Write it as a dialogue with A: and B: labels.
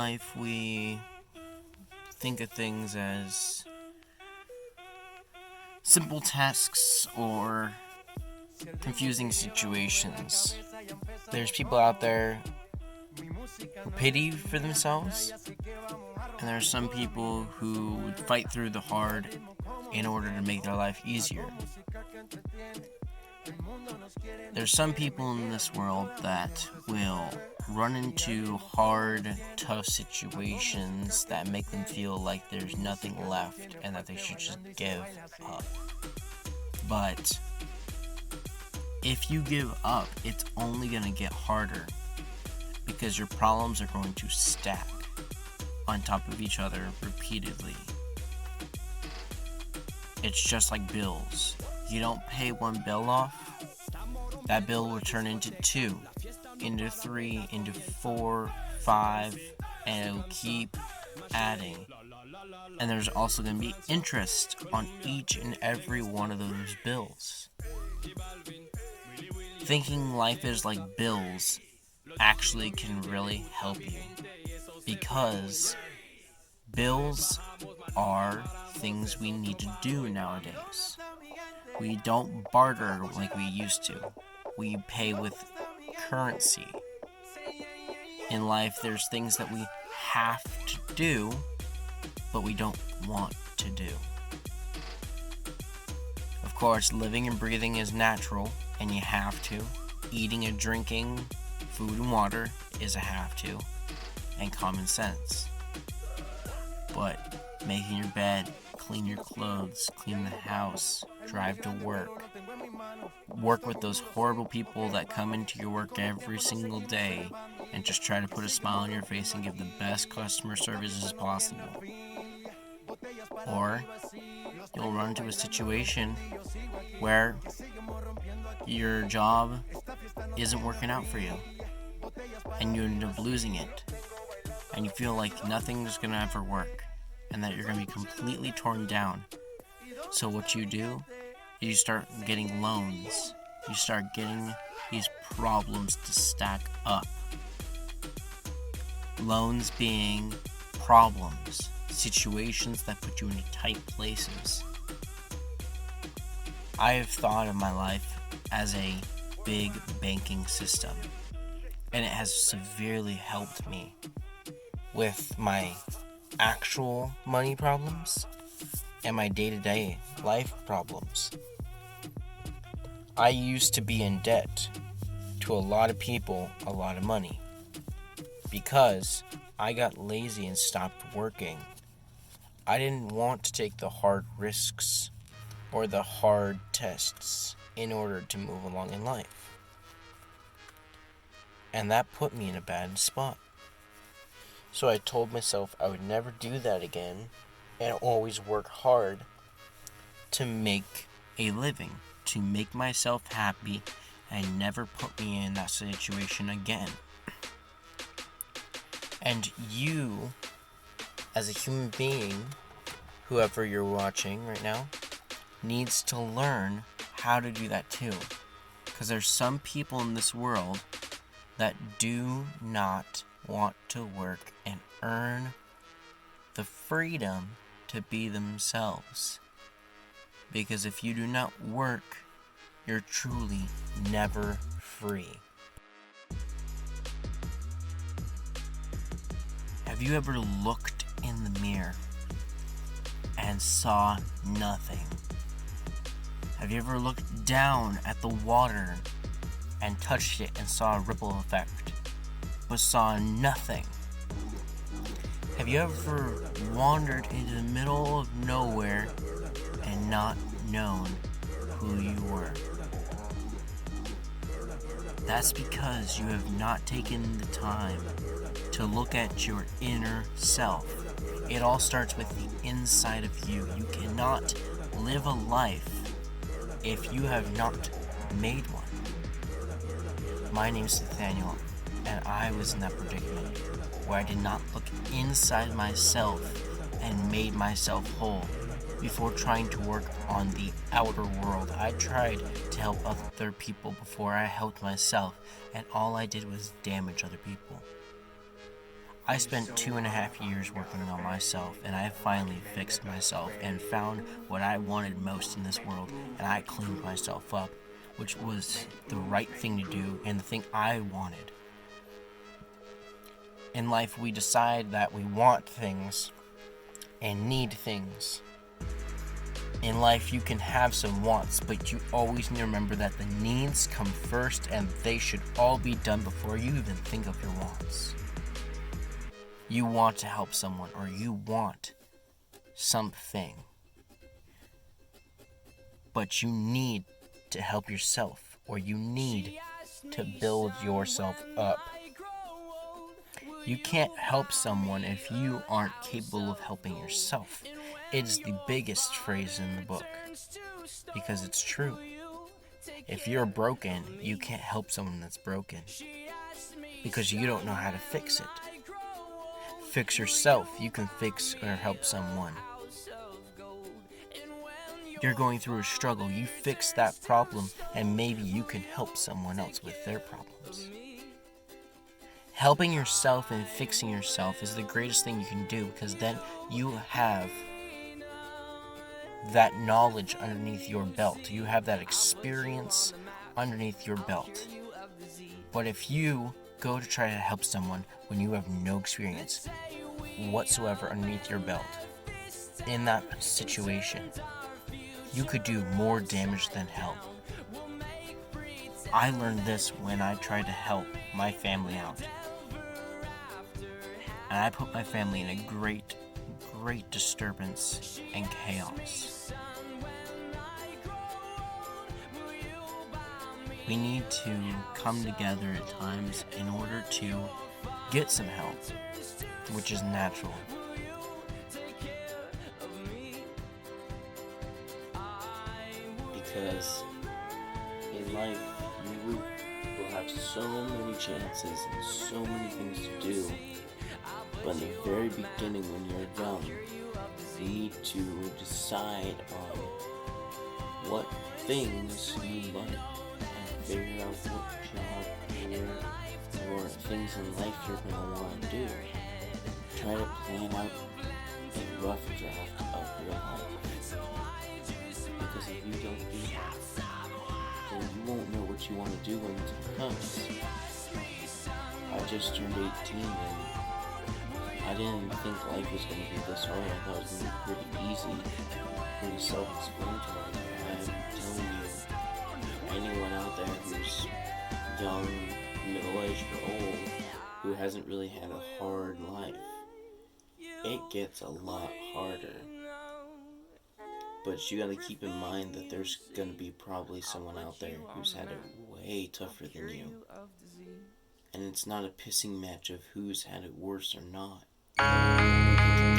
A: life we think of things as simple tasks or confusing situations. There's people out there who pity for themselves, and there are some people who would fight through the hard in order to make their life easier. There's some people in this world that will run into hard, tough situations that make them feel like there's nothing left and that they should just give up. But if you give up, it's only going to get harder because your problems are going to stack on top of each other repeatedly. It's just like bills. You don't pay one bill off, that bill will turn into 2, into 3, into 4, 5, and it'll keep adding. And there's also going to be interest on each and every one of those bills. Thinking life is like bills actually can really help you, because bills are things we need to do nowadays. We don't barter like we used to. We pay with currency. In life, there's things that we have to do, but we don't want to do. Of course, living and breathing is natural, and you have to. Eating and drinking food and water is a have to, and common sense. But making your bed, clean your clothes, clean the house, drive to work with those horrible people that come into your work every single day and just try to put a smile on your face and give the best customer service as possible. Or you'll run into a situation where your job isn't working out for you and you end up losing it, and you feel like nothing's gonna ever work and that you're gonna be completely torn down. So what you do is you start getting loans. You start getting these problems to stack up. Loans being problems, situations that put you into tight places. I have thought of my life as a big banking system, and it has severely helped me with my actual money problems and my day-to-day life problems. I used to be in debt to a lot of people, a lot of money, because I got lazy and stopped working. I didn't want to take the hard risks or the hard tests in order to move along in life. And that put me in a bad spot. So I told myself I would never do that again and always work hard to make a living, to make myself happy and never put me in that situation again. And you, as a human being, whoever you're watching right now, needs to learn how to do that too. Because there's some people in this world that do not want to work and earn the freedom to be themselves. Because if you do not work, you're truly never free. Have you ever looked in the mirror and saw nothing? Have you ever looked down at the water and touched it and saw a ripple effect, but saw nothing? Have you ever wandered into the middle of nowhere and not known who you were? That's because you have not taken the time to look at your inner self. It all starts with the inside of you. You cannot live a life if you have not made one. My name's Nathaniel, and I was in that predicament where I did not look inside myself and made myself whole before trying to work on the outer world. I tried to help other people before I helped myself, and all I did was damage other people. I spent 2.5 years working on myself, and I finally fixed myself and found what I wanted most in this world, and I cleaned myself up, which was the right thing to do and the thing I wanted. In life, we decide that we want things and need things. In life, you can have some wants, but you always need to remember that the needs come first, and they should all be done before you even think of your wants. You want to help someone, or you want something, but you need to help yourself, or you need to build yourself up. You can't help someone if you aren't capable of helping yourself. It is the biggest phrase in the book, because it's true. If you're broken, you can't help someone that's broken, because you don't know how to fix it. Fix yourself, you can fix or help someone. You're going through a struggle, you fix that problem, and maybe you can help someone else with their problems. Helping yourself and fixing yourself is the greatest thing you can do, because then you have that knowledge underneath your belt. You have that experience underneath your belt. But if you go to try to help someone when you have no experience whatsoever underneath your belt, in that situation, you could do more damage than help. I learned this when I tried to help my family out. And I put my family in a great disturbance and chaos. We need to come together at times in order to get some help, which is natural. Because in life, you will have so many chances and so many things to do. But in the very beginning, when you're young, you need to decide on what things you like and figure out what job, career, or things in life you're going to want to do. Try to plan out a rough draft of your life. Because if you don't do that, then you won't know what you want to do when the time comes. I just turned 18 and I didn't think life was going to be this hard. I thought it was going to be pretty easy, pretty self-explanatory. I'm telling you, anyone out there who's young, middle-aged, or old, who hasn't really had a hard life, it gets a lot harder. But you gotta keep in mind that there's gonna be probably someone out there who's had it way tougher than you. And it's not a pissing match of who's had it worse or not. We can